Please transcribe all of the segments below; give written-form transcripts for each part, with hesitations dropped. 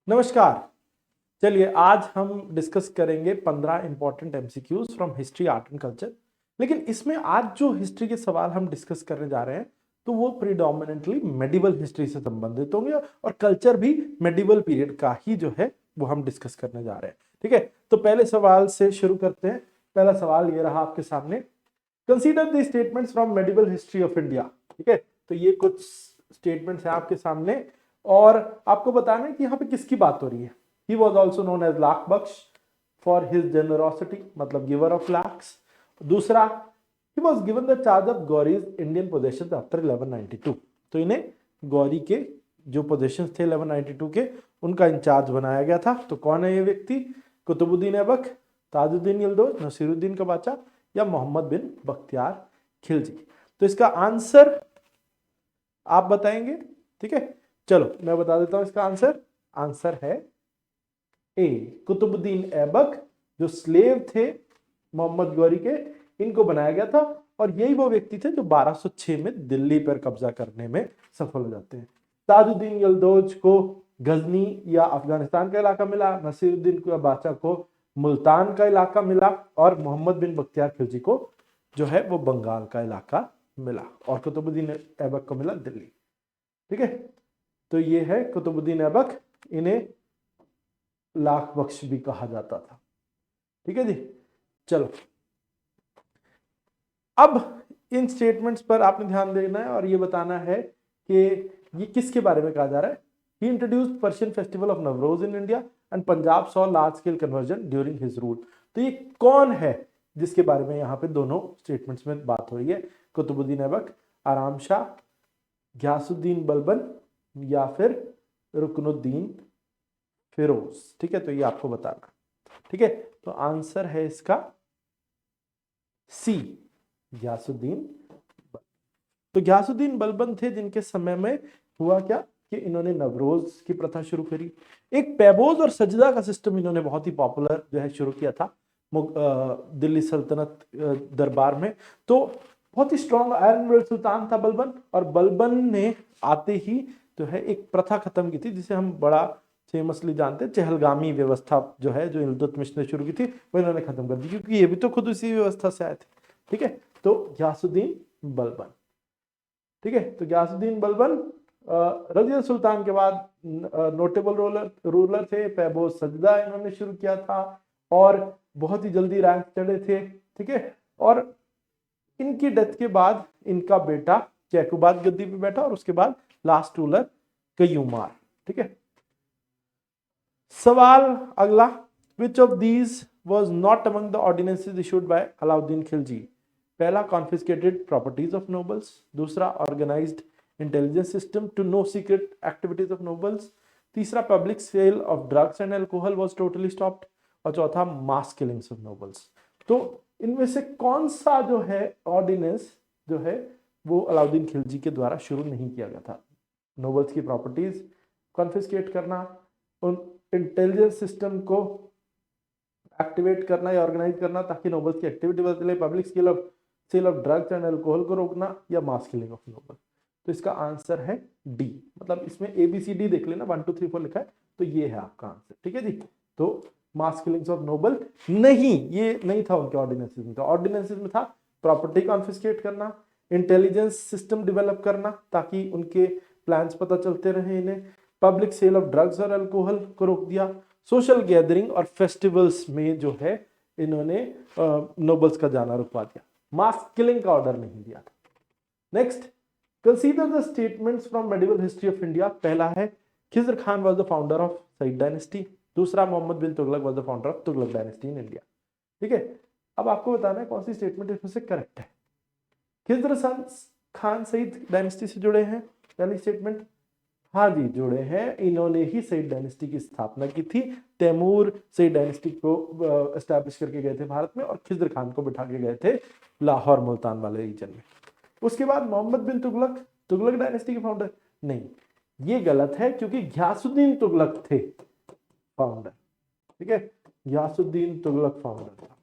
नमस्कार। चलिए आज हम डिस्कस करेंगे 15 important MCQs from history art and culture. लेकिन इसमें आज जो हिस्ट्री के सवाल हम डिस्कस करने जा रहे हैं तो वो प्रीडोमिनेंटली मेडिवल हिस्ट्री से संबंधित होंगे और कल्चर भी मेडिवल पीरियड का ही जो है वो हम डिस्कस करने जा रहे हैं। ठीक है, तो पहले सवाल से शुरू करते हैं। पहला सवाल ये रहा आपके सामने, consider the statements from medieval history of India. ठीक है, तो ये कुछ स्टेटमेंट्स हैं आपके सामने और आपको बताना है कि यहाँ पे किसकी बात हो रही है। He was also known as lakh Bakhsh for his generosity, मतलब giver of lakhs। दूसरा, he was given the charge of Gauri's Indian possessions after 1192। तो इन्हें गौरी के जो पोजेशंस थे 1192 के उनका इंचार्ज बनाया गया था। तो कौन है ये व्यक्ति? कुतुबुद्दीन ऐबक, ताजुद्दीन यिल्दोज, नसीरुद्दीन का बादशाह या मोहम्मद बिन बख्तियार खिलजी। तो इसका आंसर आप बताएंगे। ठीक है, चलो मैं बता देता हूं इसका आंसर। आंसर है ए, कुतुबुद्दीन ऐबक जो स्लेव थे मोहम्मद गौरी के, इनको बनाया गया था और यही वो व्यक्ति थे जो 1206 में दिल्ली पर कब्जा करने में सफल हो जाते हैं। ताजुद्दीन यिल्दोज को गजनी या अफगानिस्तान का इलाका मिला, नसीरुद्दीन का बादशाह को मुल्तान का इलाका मिला और मोहम्मद बिन बख्तियार खिलजी को जो है वो बंगाल का इलाका मिला और कुतुबुद्दीन ऐबक को मिला दिल्ली। ठीक है, तो ये है कुतुबुद्दीन ऐबक, इन्हें लाख बख्श भी कहा जाता था। ठीक है जी, चलो अब इन स्टेटमेंट्स पर आपने ध्यान देना है और ये बताना है कि ये किसके बारे में कहा जा रहा है। He introduced Persian festival of Navroz in India and Punjab saw large scale conversion during his rule. तो ये कौन है जिसके बारे में यहाँ पे दोनों स्टेटमेंट्स में बात हो रही है? कुतुबुद्दीन ऐबक, आराम शाह, घियासुद्दीन बलबन या फिर रुकनुद्दीन फिरोज। ठीक है, तो ये आपको बताना। ठीक है, तो आंसर है इसका सी, घियासुद्दीन बलबन। तो घियासुद्दीन बलबन थे जिनके समय में हुआ क्या कि इन्होंने नवरोज की प्रथा शुरू करी। एक पैबोज और सजदा का सिस्टम इन्होंने बहुत ही पॉपुलर जो है शुरू किया था दिल्ली सल्तनत दरबार में। तो बहुत ही स्ट्रॉन्ग आयरन विल सुल्तान था बलबन, और बलबन ने आते ही जो है एक प्रथा खत्म की थी जिसे हम बड़ा फेमसली जानते हैं, चहलगामी व्यवस्था जो है जो इल्तुतमिश ने शुरू की थी वो इन्होंने खत्म कर दी, क्योंकि ये भी तो खुद उसी व्यवस्था से आए थे। ठीक है, तो घियासुद्दीन बलबन। ठीक है, तो घियासुद्दीन बलबन रजिया सुल्तान के बाद नोटेबल रूलर थे। पैबोज सजदा इन्होंने शुरू किया था और बहुत ही जल्दी रैंक चढ़े थे। ठीक है, और इनकी डेथ के बाद इनका बेटा चैकुबाद गद्दी पे बैठा और उसके बाद लास्ट रूलर कयूमार। ठीक है, सवाल अगला, which of these was not among the ordinances issued by Alauddin Khilji? पहला, कॉन्फिस्केटेड प्रॉपर्टीज ऑफ नोबल्स। दूसरा, organised intelligence system to know secret activities of nobles. तीसरा, public sale of drugs and alcohol was totally stopped. और चौथा, मास killings of nobles. तो इनमें से कौन सा जो है ऑर्डिनेंस जो है वो अलाउद्दीन खिलजी के द्वारा शुरू नहीं किया गया था? नोबल्स की प्रॉपर्टीज कॉन्फिस्केट करना, उन इंटेलिजेंस सिस्टम को एक्टिवेट करना या ऑर्गेनाइज करना ताकि नोबल्स की एक्टिविटी बदले चले, public sale of drugs and alcohol को रोकना, या मास किलिंग ऑफ नोबल। तो इसका आंसर है डी, मतलब इसमें ABCD देख लेना, 1 2 3 4 लिखा है, तो ये है आपका आंसर। ठीक है जी, तो मास किलिंग्स ऑफ नोबल नहीं, ये नहीं था उनके ऑर्डिनेंसेस में। तो ऑर्डिनेंसेस में था प्रॉपर्टी कॉन्फिस्केट करना, इंटेलिजेंस सिस्टम डेवलप करना ताकि उनके प्लान्स पता चलते रहे इन्हें, पब्लिक सेल ऑफ ड्रग्स और अल्कोहल को रोक दिया, सोशल गैदरिंग और फेस्टिवल्स में जो है इन्होंने नोबल्स का जाना रुकवा दिया, मास किलिंग का ऑर्डर नहीं दिया था। Next, consider the statements from medieval history of India. पहला है, Khizr Khan was the founder of Sayyid dynasty. दूसरा, Mohammad bin Tughlaq was the founder of Tughlaq dynasty in India. ठीक है, अब आपको बताना है कौन सी स्टेटमेंट इसमें से करेक्ट है। खिज्र खान सईद डायनेस्टी से जुड़े हैं, पहली स्टेटमेंट। हाँ जी, जुड़े हैं, इन्होंने ही सईद डायनेस्टी की स्थापना की थी। तैमूर सईद डायनेस्टी को एस्टैब्लिश करके गए थे भारत में और खिज्र खान को बिठा के गए थे लाहौर मुल्तान वाले रीजन में। उसके बाद मोहम्मद बिन तुगलक, तुगलक डायनेस्टी के फाउंडर नहीं, ये गलत है क्योंकि घियासुद्दीन तुगलक थे फाउंडर। ठीक है, घियासुद्दीन तुगलक फाउंडर था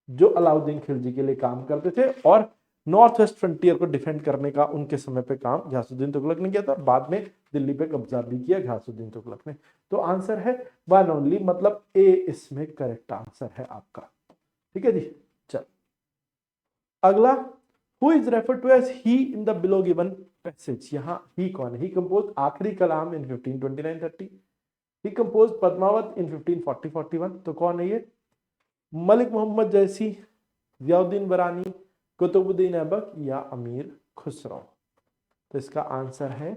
जो अलाउद्दीन खिलजी के लिए काम करते थे और नॉर्थ वेस्ट फ्रंटियर को डिफेंड करने का उनके समय पे काम घियासुद्दीन तुगलक ने किया था, और बाद में दिल्ली पे कब्जा भी किया घियासुद्दीन तुगलक ने। तो आंसर है वन ओनली, मतलब ए इसमें करेक्ट आंसर है आपका। ठीक है जी। चल अगला, who is refer to as he in the below given passage. यहाँ ही कौन है? ही कंपोज आखिरी कलाम इन 1529-30। ही कंपोज पद्मावत इन 1540-41। तो कौन है ये? मलिक मोहम्मद जैसी, जियाउद्दीन बरानी, कुतुबुद्दीन ऐबक या अमीर खुसरो। तो इसका आंसर है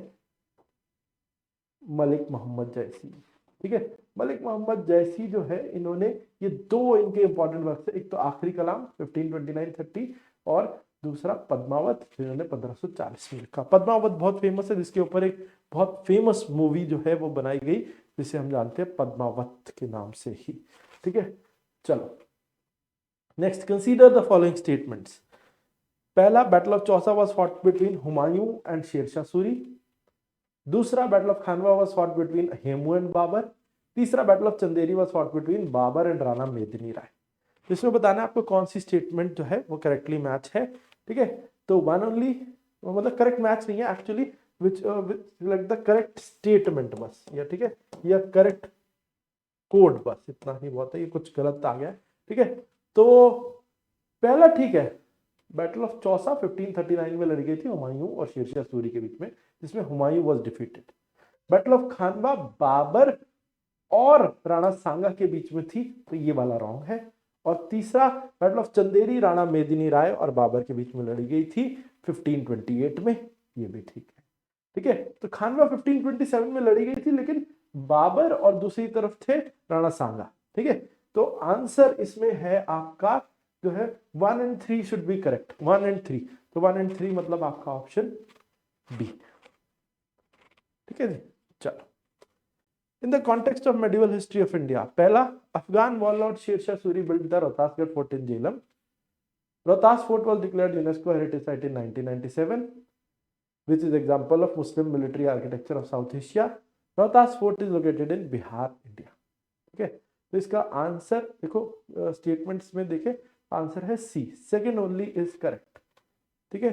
मलिक मोहम्मद जैसी। ठीक है, मलिक मोहम्मद जैसी जो है, इन्होंने ये दो इनके इंपॉर्टेंट वर्क है, एक तो आखिरी कलाम 1529-30 और दूसरा पद्मावत जिन्होंने 1540 में लिखा। पद्मावत बहुत फेमस है, जिसके ऊपर एक बहुत फेमस मूवी जो है वो बनाई गई, जिसे हम जानते हैं पद्मावत के नाम से ही। ठीक है, चलो next, consider the following statements. पहला, battle of Chausa was fought between Humayun and Sher Shah Suri. दूसरा, battle of Khanwa was fought between Hemu and Babur. तीसरा, battle of Chanderi was fought between Babur and Rana Medini Rai. तो इसमें बताना है आपको कौन सी स्टेटमेंट जो है वो करेक्टली मैच है। ठीक है, तो वन ओनली, मतलब करेक्ट मैच नहीं है actually, which like the correct statement बस, या ठीक है, या करेक्ट कोड, बस इतना ही बहुत है, ये कुछ गलत आ गया है। ठीक है, तो पहला ठीक है, बैटल ऑफ चौसा 1539 में लड़ी गई थी हुमायूं और शेरशाह सूरी के बीच में, जिसमें Humayun was defeated. Battle of Khanwa Babur और राणा सांगा के बीच में थी, तो ये वाला रॉन्ग है। और तीसरा, बैटल ऑफ चंदेरी राणा मेदिनी राय और बाबर के बीच में लड़ी गई थी 1528 में, ये भी ठीक है। ठीक है, तो खानवा 1527 में लड़ी गई थी, लेकिन बाबर और दूसरी तरफ थे राणा सांगा। ठीक है, तो आंसर इसमें है आपका जो है 1 and 3 should be correct, 1 and 3। तो 1 and 3 मतलब आपका ऑप्शन बी। ठीक है जी, चलो in the context of medieval history of India. पहला, Afghan warlord Sher Shah Suri built the Rohtasgarh fort in Jhelum. Rohtas fort was declared UNESCO heritage site in 1997, which is example of Muslim military architecture of South Asia. Rohtas fort is located in Bihar, India. ठीक है, तो इसका answer देखो, statements में देखे, answer है C, second only is correct. ठीक है,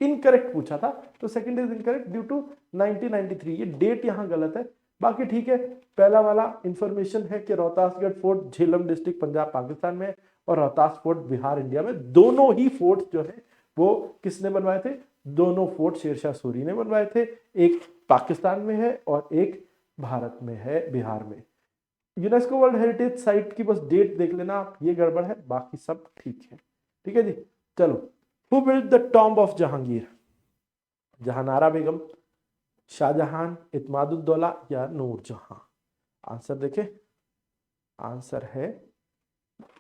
इनकरेक्ट पूछा था, तो second is incorrect due to 1993, ये डेट यहाँ गलत है। बाकी ठीक है, पहला वाला इंफॉर्मेशन है कि रोहतासगढ़ फोर्ट झेलम डिस्ट्रिक्ट पंजाब पाकिस्तान में, और रोहतास फोर्ट बिहार इंडिया में। दोनों ही फोर्ट जो है वो किसने बनवाए थे? दोनों फोर्ट शेरशाह सूरी ने बनवाए थे, एक पाकिस्तान में है और एक भारत में है, बिहार में। यूनेस्को वर्ल्ड हेरिटेज साइट की बस डेट देख लेना आप, ये गड़बड़ है, बाकी सब ठीक है। ठीक है जी, चलो Who built the tomb of Jahangir? Jahanara बेगम, शाहजहां, इत्मादुद्दौला या नूरजहां। आंसर देखे, आंसर है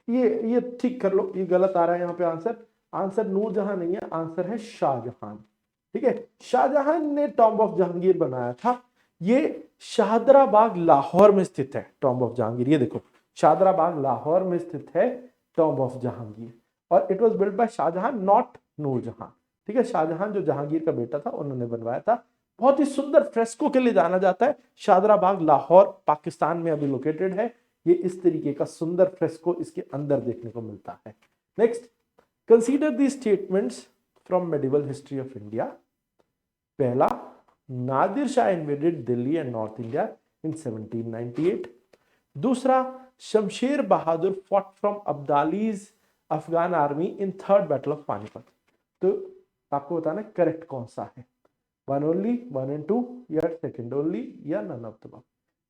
ये ठीक कर लो, ये गलत आ रहा है यहाँ पे आंसर। आंसर नूरजहां नहीं है, आंसर है शाहजहां। ठीक है, शाहजहां ने टॉम्ब ऑफ जहांगीर बनाया था। ये शाहदरा बाग लाहौर में स्थित है टॉम्ब ऑफ जहांगीर। ये देखो, शाहदरा बाग लाहौर में स्थित है टॉम्ब ऑफ जहांगीर, और it was built by Shahjahan not Nurjahan. ठीक है, शाहजहां जो जहांगीर का बेटा था, उन्होंने बनवाया था। बहुत ही सुंदर फ्रेस्को के लिए जाना जाता है। शाहदरा बाग लाहौर पाकिस्तान में अभी लोकेटेड है। ये इस तरीके का सुंदर फ्रेस्को इसके अंदर देखने को मिलता है। Next, consider the statements from medieval history of India. पहला, Nadir Shah invaded Delhi and north India in 1798। दूसरा, Shamsher Bahadur fought from Abdali's Afghan army in third battle of Panipat. तो आपको बताना करेक्ट कौन सा है, 1 ओनली, 1 and 2 या सेकंड ओनली या नन ऑफ द अबव।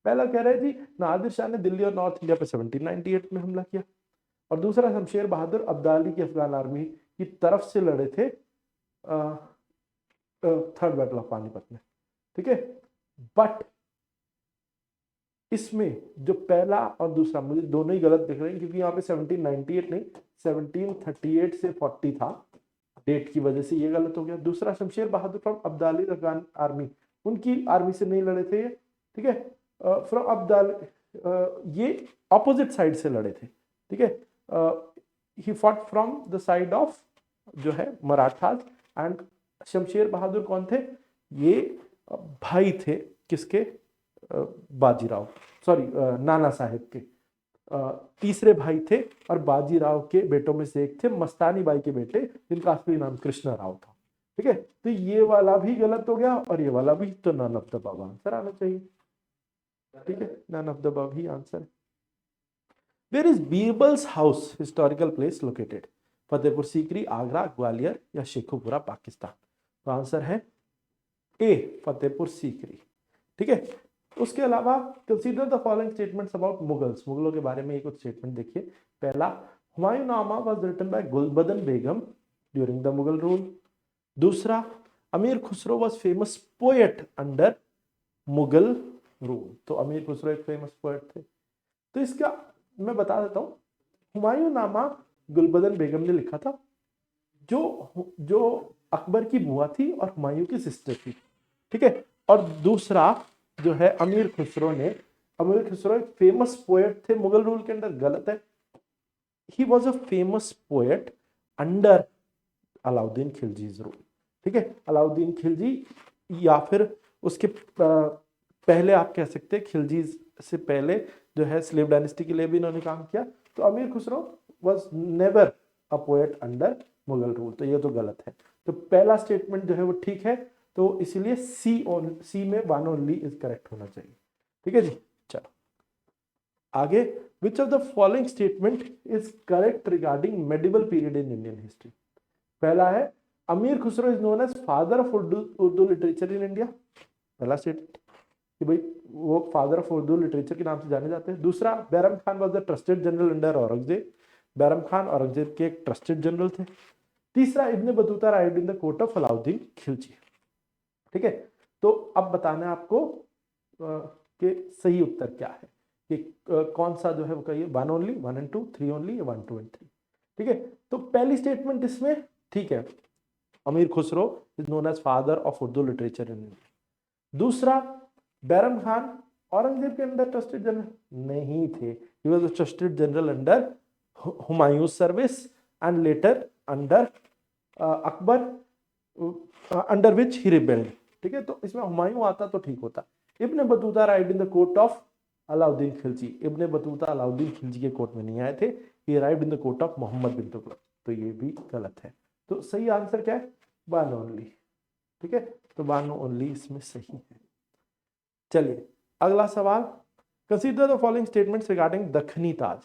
पहला कह रहे हैं जी नादिर शाह ने दिल्ली और नॉर्थ इंडिया पे 1798 में हमला किया, और दूसरा शमशेर बहादुर अब्दाली की अफगान आर्मी की तरफ से लड़े थे थर्ड बैटल ऑफ पानीपत में। ठीक है, बट इसमें जो पहला और दूसरा मुझे दोनों ही गलत दिख रहे हैं, क्योंकि यहाँ पे 1798 नहीं 1738 से 40 था, डेट की वजह से ये गलत हो गया। दूसरा, शमशेर बहादुर फ्रॉम अब्दाली अफगान आर्मी, उनकी आर्मी से नहीं लड़े थे ये। ठीक है, फ्रॉम अब्दाल, ये ऑपोजिट साइड से लड़े थे। ठीक है, he fought from the side of जो है मराठाज, एंड शमशेर बहादुर कौन थे? ये भाई थे किसके? बाजीराव, सॉरी नाना साहेब के। तीसरे भाई थे और बाजीराव के बेटों में से एक थे मस्तानी बाई के बेटे, जिनका असली नाम कृष्ण राव था। ठीक है, तो ये वाला भी गलत हो गया और ये वाला भी, तो none of the above answer आना चाहिए। ठीक है, नन ऑफ द अबव ही आंसर है। Where is Birbal's house historical place located? Fatehpur Sikri, Agra, Gwalior या शेखुपुरा, पाकिस्तान? तो आंसर है ए, फतेहपुर सीकरी। ठीक है, उसके अलावा consider the following statements about Mughals. मुगलों के बारे में एक कुछ स्टेटमेंट देखिए। पहला, Humayunnama was written by Gulbadan Begum during the Mughal rule. दूसरा, Amir Khusro was famous poet under Mughal rule. तो अमीर खुसरो एक फेमस पोएट थे। तो इसका मैं बता देता हूं, हुमायूंनामा गुलबदन बेगम ने लिखा था, जो अकबर की बुआ थी और हुमायूं की सिस्टर थी। ठीक है, और दूसरा जो है अमीर खुसरो एक फेमस पोएट थे मुगल रूल के अंदर, गलत है। He was a famous poet under Alauddin Khilji's rule. ठीक है, अलाउद्दीन खिलजी या फिर उसके पहले आप कह सकते हैं, खिलजीज से पहले जो है स्लेव डायनेस्टी के लिए भी इन्होंने काम किया। तो Amir Khusro was never a poet under Mughal rule, तो ये तो गलत है। तो पहला स्टेटमेंट जो है वो ठीक है, तो इसीलिए सी में वन ओनली इज करेक्ट होना चाहिए। ठीक है जी, चलो आगे। Which of the following statement is correct regarding medieval period in Indian history? पहला है, Amir Khusro is known as father of Urdu literature in India. पहला स्टेटमेंट कि भाई वो फादर ऑफ उर्दू लिटरेचर के नाम से जाने जाते हैं। दूसरा, Bairam Khan was the trusted general under Aurangzeb. Bairam Khan Aurangzeb के एक ट्रस्टेड जनरल थे। तीसरा, Ibn Battuta ride in the court of Alauddin Khilji. ठीक है, तो अब बताना है आपको कि सही उत्तर क्या है, कि कौन सा जो है वो कहिए, 1 ओनली, 1 एंड 2, 3 ओनली या 1, 2 एंड 3। ठीक है, तो पहली स्टेटमेंट इसमें ठीक है, Amir Khusro is known as father of Urdu literature in India. दूसरा, बैरम खान औरंगजेब के अंदर ट्रस्टेड जनरल नहीं थे, he was a trusted general under Humayun service and later under Akbar, under which he rebelled. ठीक है, तो इसमें हुमायूं आता तो ठीक होता। Ibn Battuta ride in the court of Alauddin Khilji. Ibn Battuta Alauddin Khilji के कोर्ट में नहीं आए थे, he arrived in the court of Mohammad bin Tughlaq. तो ये भी गलत है। तो सही आंसर क्या है? 1 ओनली। ठीक है, तो 1 ओनली इसमें सही है। चलिए अगला सवाल, consider the following statements regarding Dakhni Taj.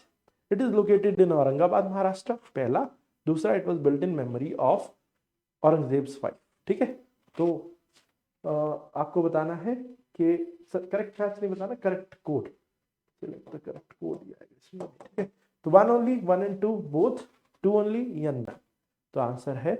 It is located in Aurangabad, Maharashtra, पहला। दूसरा, it was built in memory of Aurangzeb's wife. ठीक है, तो आपको बताना है कि करेक्ट मैच नहीं बताना, करेक्ट कोड, करेक्ट कोड इसमें। ठीक है, तो 1 ओनली, 1 एंड 2 बोथ, 2 ओनली या नन? तो आंसर है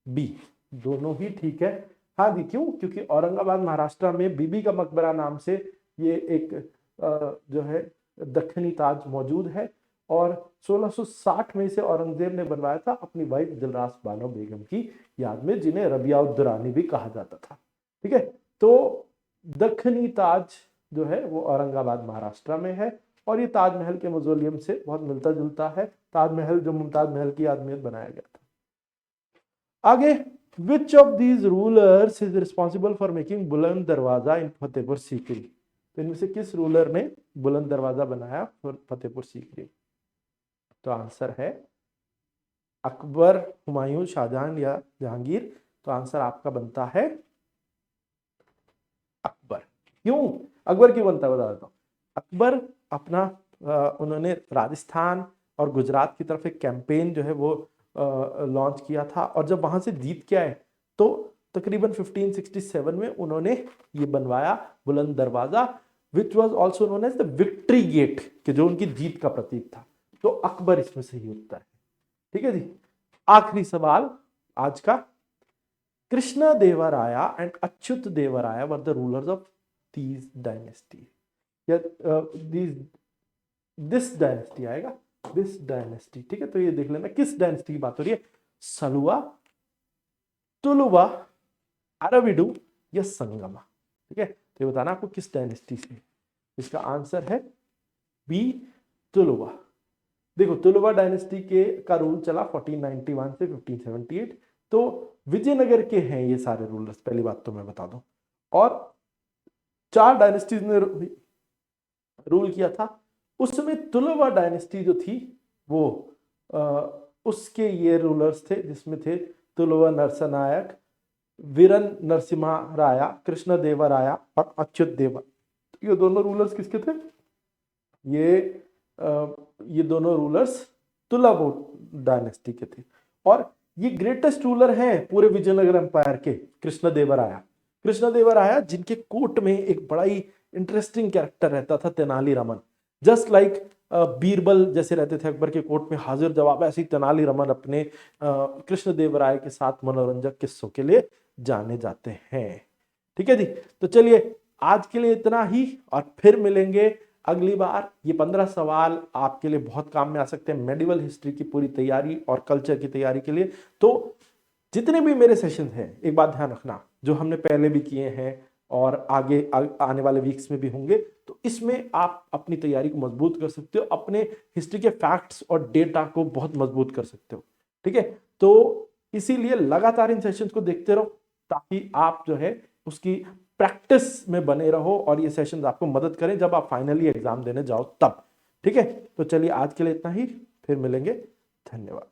बी, दोनों ही ठीक है। हाँ जी, क्यों? क्योंकि औरंगाबाद महाराष्ट्र में बीबी का मकबरा नाम से ये एक जो है दखनी ताज मौजूद है, और 1660 में से औरंगजेब ने बनवाया था अपनी वाइफ दिलरास बानो बेगम की याद में, जिन्हें रबिया उद दुरानी भी कहा जाता था। ठीक है, तो दखनी ताज जो है वो औरंगाबाद महाराष्ट्र में है, और ये ताजमहल के मौजोलियम से बहुत मिलता जुलता है। ताजमहल जो मुमताज महल की याद में बनाया गया था। आगे, which of these rulers is responsible for making बुलंद दरवाजा इन फतेहपुर सीकरी? तो इनमें से किस रूलर ने बुलंद दरवाजा बनाया फतेहपुर सीकरी? तो आंसर है अकबर, हुमायूं, शाहजहां या जहांगीर। तो आंसर आपका बनता है अकबर। क्यों अकबर क्यों बनता है बता देता हूं। अकबर अपना उन्होंने राजस्थान और गुजरात की तरफ एक कैंपेन जो है वो लॉन्च किया था, और जब वहां से जीत के आए तो तकरीबन 1567 में उन्होंने ये बनवाया Buland Darwaza, which was also known as the victory gate, कि जो उनकी जीत का प्रतीक था। तो अकबर इसमें सही उत्तर है। ठीक है जी, आखिरी सवाल आज का, कृष्णा देवराया एंड अच्युत देवराया were the rulers of these dynasty, या दिस डायनेस्टी आएगा, दिस डायनेस्टी। ठीक है, तो ये देख लेना किस डायनेस्टी की बात हो रही है, सलुवा, तुलुवा, अरविडू या संगमा। ठीक है, तो ये बताना आपको किस डायनेस्टी से। इसका आंसर है बी, तुलुवा। देखो तुलुवा डायनेस्टी के का रूल चला 1491 से 1578। तो विजयनगर के हैं ये सारे रूलर्स, पहली बात तो मैं बता दूं, और 4 डायनेस्टीज ने रूल किया था। उस समय तुलवा डायनेस्टी जो थी वो उसके ये रूलर्स थे जिसमें थे तुलवा नरसनायक, वीरन नरसिम्हा राया, कृष्ण देवराया और अच्युत देवा। ये दोनों रूलर्स किसके थे? ये दोनों रूलर्स तुलवा डायनेस्टी के थे। और ये ग्रेटेस्ट रूलर हैं पूरे विजयनगर एम्पायर के, कृष्णदेवराया। कृष्णदेवराया जिनके कोर्ट में एक बड़ा ही इंटरेस्टिंग कैरेक्टर रहता था, तेनालीरामन। जस्ट लाइक बीरबल जैसे रहते थे अकबर के कोर्ट में हाजिर जवाब, ऐसे ही तेनालीरामन अपने कृष्णदेवराय के साथ मनोरंजक किस्सों के लिए जाने जाते हैं। ठीक है जी, तो चलिए आज के लिए इतना ही, और फिर मिलेंगे अगली बार। ये 15 सवाल आपके लिए बहुत काम में आ सकते हैं मेडिवल हिस्ट्री की पूरी तैयारी और कल्चर की तैयारी के लिए। तो जितने भी मेरे सेशन हैं, एक बात ध्यान रखना, जो हमने पहले भी किए हैं और आगे आने वाले वीक्स में भी होंगे, तो इसमें आप अपनी तैयारी को मजबूत कर सकते हो, अपने हिस्ट्री के फैक्ट्स और डेटा को बहुत मजबूत कर सकते हो। ठीक है, तो इसीलिए लगातार इन सेशंस को देखते रहो ताकि आप जो है उसकी प्रैक्टिस में बने रहो और ये सेशंस आपको मदद करें जब आप फाइनली एग्जाम देने जाओ तब। ठीक है, तो चलिए आज के लिए इतना ही, फिर मिलेंगे। धन्यवाद।